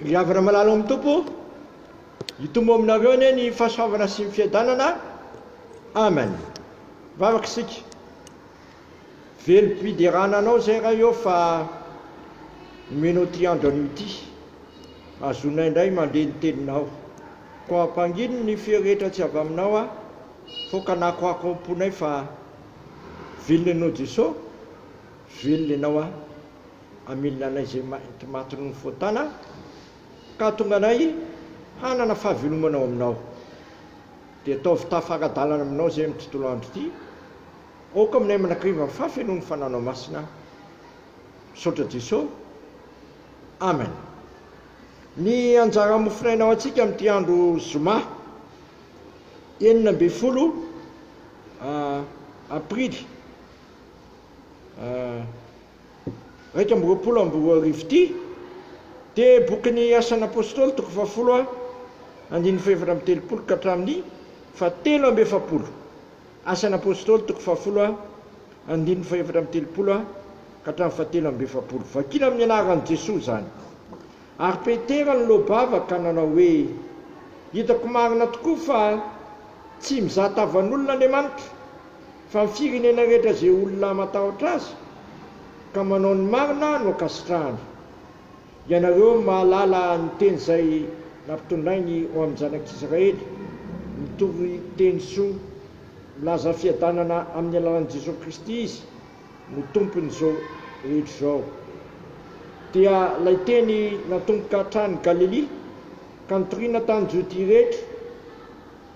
ry havana malala amin'ny tompo hitombo aminareo anie ny fahasoavana sy ny fiadanana. Amen. Vavaka isika velom-piderana anao zay raha eo fa menao ty andro an'ity azonay indray mandeha ny teninao ko ampangino ny firehetra tsy avy aminao a foka nakoako amponay fa velona anao Jesosy, velona ianao a amilina anay zay matiny ny foatana ka tonga anay hanana fahavelomanao aminao dia ataovy tafaradalana aminao zay amin'ny tontolo andro ity oka aminay manakariva ny fahafenon'ny fananao masina misaotra Jesosy. Amen. Ny anjara mofinainao atsika amin'ity andro zoma 12 aprily 2024 ity dia bokin'ny asan'ny apôstôly toko 7:17 ka hatramin'ny 7:70. Asan'ny apôstôly toko 7:17 ka hatramin'ny 7:70. Vakina amin'ny anaran'i Jesosy zany. Ary Petera ny lobava ka nanao hoe hitako marina tokoa fa tsy mizatavan'olona Andriamanitra fa ny firenena rehetra zay olona matahotra azy ka manao ny marina no kasitrahany. Ianareo mahalala ny teny zay nampitondrainy ho amin'ny zanak'Israely mitovy teny soa milaza fiadanana amin'ny alalan'i Jesosy Kristy izy no tompony zao rehetra zao. Dia lay teny natomboka hatrany Galilea ka nitoriana tany Jody rehetra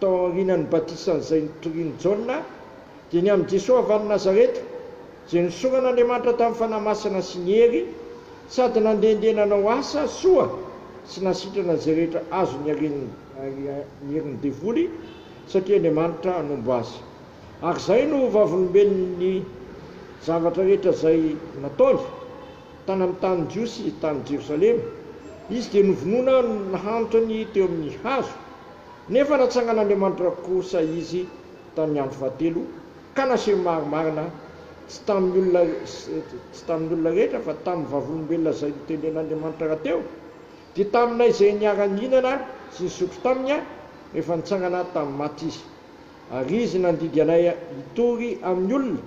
tao aorianan'ny batisan'izay nitoriany Jaona dia ny amin'i Jesosy avy any Nazareta zay nisoran'Andriamanitra tamin'ny fanahy-masina sy ny hery sady nandehandeha nanao asa soa sy nasitrana izay rehetra azo ny herin'ny devoly satria Andriamanitra nombo azy. Ary zay no vavolombelon'ny zavatra rehetra zay nataony tany amin'ny tany Jiosy tany Jerosalema. Izy dia novonoina nahantrany teo amin'ny hazo nefa natsangan'Andriamanitra kosa izy tamin'ny andro fahatelo ka naseho marimarina tsy tamin'ny olona rehetra fa tamin'ny vavolombelona zay nitenen'Andriamanitra rahateo dia taminay zay niara-nihinana sy nisotro taminy a rehefa nitsangana tamin'ny maty izy. Ary izy nandidy anay hitory amin'ny olona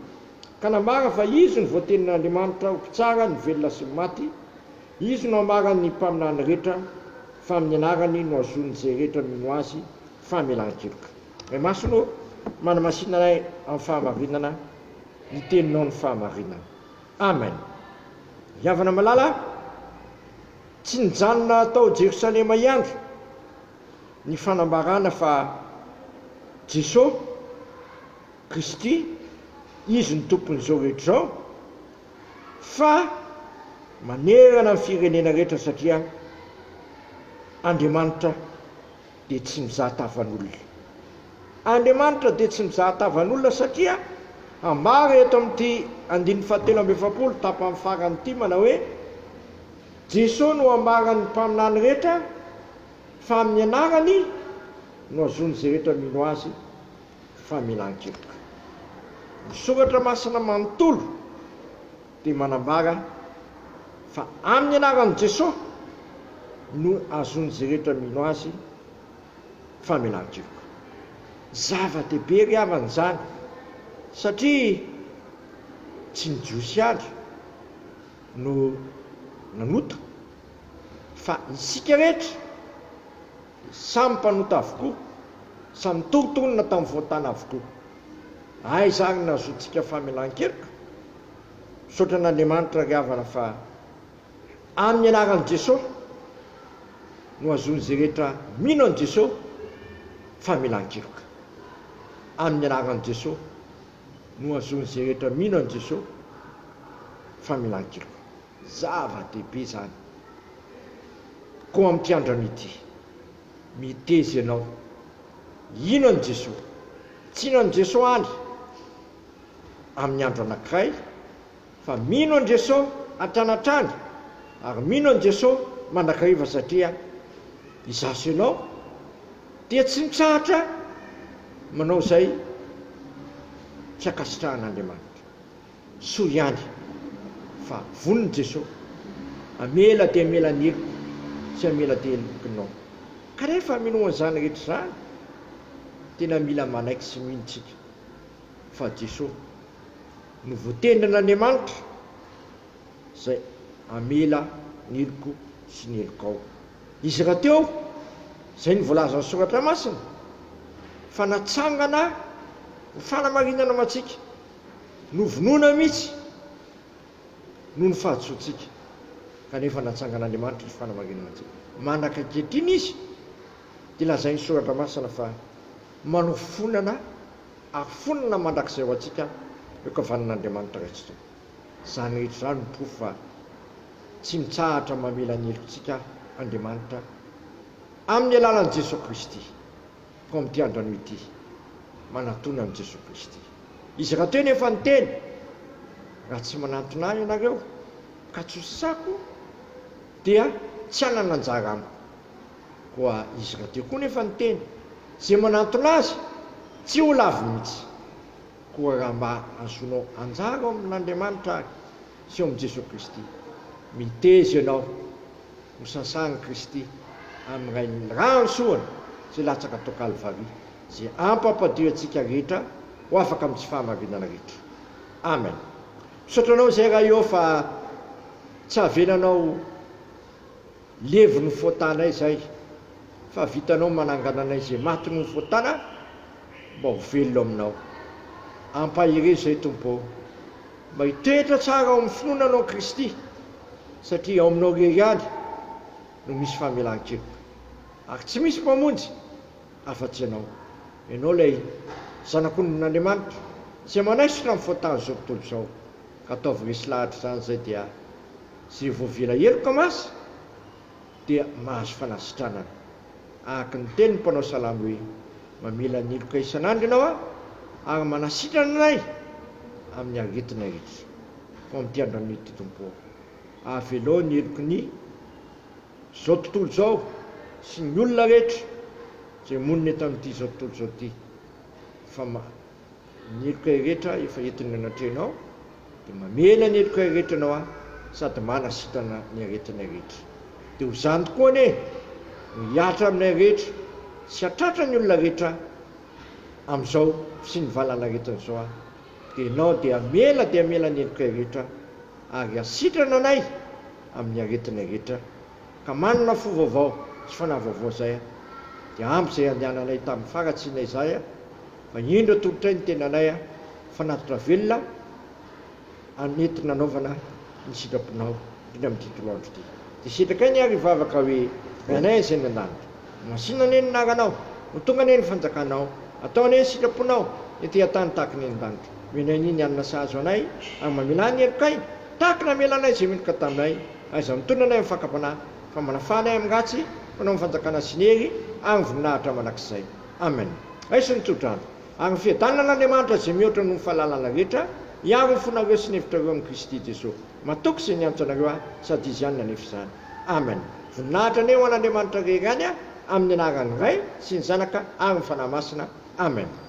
ka namara fa izy no voatenin'Andriamanitra ho mpitsara ny velona sy ny maty. Izy no amarany mpaminany rehetra fa amin'ny anarany no azony zay rehetra mino azy famelan-keloka. Ray masino manamasina anay amin'ny fahamarinana hiteninao ny fahamarinana. Amen. Iavana malala tsy nijanona tao Jerosalema iandro ny fanambarana fa Jesosy Kristy izy ny tompon'izao rehetra zao fa manerana ny firenena rehetra satria Andriamanitra dia tsy mizahatavan'olona. Andriamanitra dia tsy mizahatavan'olona satria ambara eto amin'ity 7:70 tapamin'ny faran'ity manao hoe Jesosy no ambaran'ny mpaminany rehetra fa amin'ny anarany no azony zay rehetra mino azy famelan-keloka. Misoratra masina manontolo dia manambara fa amin'ny anaran'i Jesosy no azony zay rehetra mino azy famelan-keloka. Zava-dehibe ry havan'izany satria tsy ny Jiosy ihany no nanota fa isika rehetra samy mpanota avokoa, samy torotonina tamin'ny voatana avokoa. Ay zany nazontsika famelan-keloka misaotra n'Andriamanitra ry havana fa amin'ny anaran'i Jesosy no azony zay rehetra mino an' Jesosy famelan-keloka. Amin'ny anaran'i Jesosy no azony zay rehetra mino an' Jesosy famelan-keloka. Zava-dehibe zany. Ko amin'ity andro an'ity miteza ianao ino an' Jesosy, tsy ino an' Jesosy any amin'ny andro anankiray fa mino an' Jesosy hatranatrany ary mino an' Jesosy mandrakariva satria izaso ianao dia tsy mitsahatra manao zay tsy akasitrahan'Andriamanitra. Soa ihany fa voniny Jesosy amela dia amela ny hery sy amela telokinao ka rehefa minoan'izany rehetra zany tena mila manaiky sy mihintsika fa Jesosy no voatendrin'Andriamanitra zay amela ny eloko sy ny elokao izy raha teo zay ny voalazan'ny soratra masina fa natsangana ho fanamarinana matsika no vonoina mihitsy no ny fahatsoantsika kanefa natsangan'Andriamanitra ny fanamarinana antsika manaka ankehitriny izy dia lazainy soratra masina fa manao fonana ary fonana mandrakizay ho antsika eo kavanan'Andriamanitra rehetra zany rehetra zany no profo fa tsy mitsahatra mamela ny helokontsika Andriamanitra amin'ny alalan'i Jesosy Kristy ko amin'ity androany ity manatona amin'i Jesosy Kristy izy raha teo nefa ny teny raha tsy manantona ahy ianareo ka tsy hosako dia tsy anana anjara amiko koa izy raha teo koa nefa ny teny zay manantona azy tsy ho lavy mihitsy koa raha mba azonao anjara ao amin'Andriamanitra ary sy eo amin'i Jesosy Kristy mitezy ianao ho sasagny Kristy amin'ray ny ranosoana zay latsaka tao Kalvaria zay ampampadio antsika rehetra ho afaka amin'ny tsy fahamarinana rehetra amen. Misaotranao zay raha eo fa tsy havenanao levo ny fotanay zay fa vitanao manangana anay zay maty ny fotana mba ho velona aminao ampahirezo zay tompo mba hitoetra tsara ao amin'ny finoananao Kristy satria ao aminao rery any no misy famelan-keloka ary tsy misy mpamonjy afa-tsy ianao lay zanak'Andriamanitra zay manaisitra amin'ny fotany zao tontolo zao ka ataovy resy lahatra zany zay dia zay voavela heloka masy dia mahazo fanasitranana ahaka ny teny ny mpanao salamy hoe mamela ny heloka isan'andro ianao ary manasitrana anay amin'ny aretina rehetra ko amin'ity andro amin'ity tompo avelao ny helokiny zao tontolo zao sy ny olona rehetra zay monina eto amin'ity zao tontolo zao ty fa ny heloka rehetra efa entiny anatrenao dia mamela ny heloka rehetra ianao sady manasitrana ny aretina rehetra dia ho zany tokoa ane no hiatra aminay rehetra sy hatratra ny olona rehetra amin'izao sy ny valana rehetra zao dia ianao dia amela ny heloka rehetra ary asitrana anay amin'ny aretina rehetra ka manana fo vaovao sy fanahy vaovao zay dia ampy zay andehananay tamin'ny faratsianay zay fa indro atolotra ny tenanay fanatitra velona anentina anaovana ny sitraponao indrindra amin'ny tontolo andro ity dia sitraka ny ary vavaka hoe anay zay nandanitra masina ane ny naranao no tonga ane ny fanjakanao atao ane ny sitraponao ety atany tahaka ny an-danitra menaniny anina sahazo anay ary mamela ny helokay tahaka namela anay zay meloka taminay aiza mitondra anay amin'ny fakapanahy fa manafanay amin'ny ratsy manao amin'ny fanjakana sy ny hery ary voninahitra manakizay amen. Aiso ny tsodrano ary ny fiadanan'Andriamanitra zay mihoatra no ny fahalalana rehetra hiaro ny fonareo sy ny hevitrareo amin'ny Kristy Jesosy matoky izay niantso anareo sady izy ihany nanefa izany amen. Voninahitra ane ho an'Andriamanitra rery any amin'ny anaran'ny Ray sy ny Zanaka ary ny Fanahy Masina amen.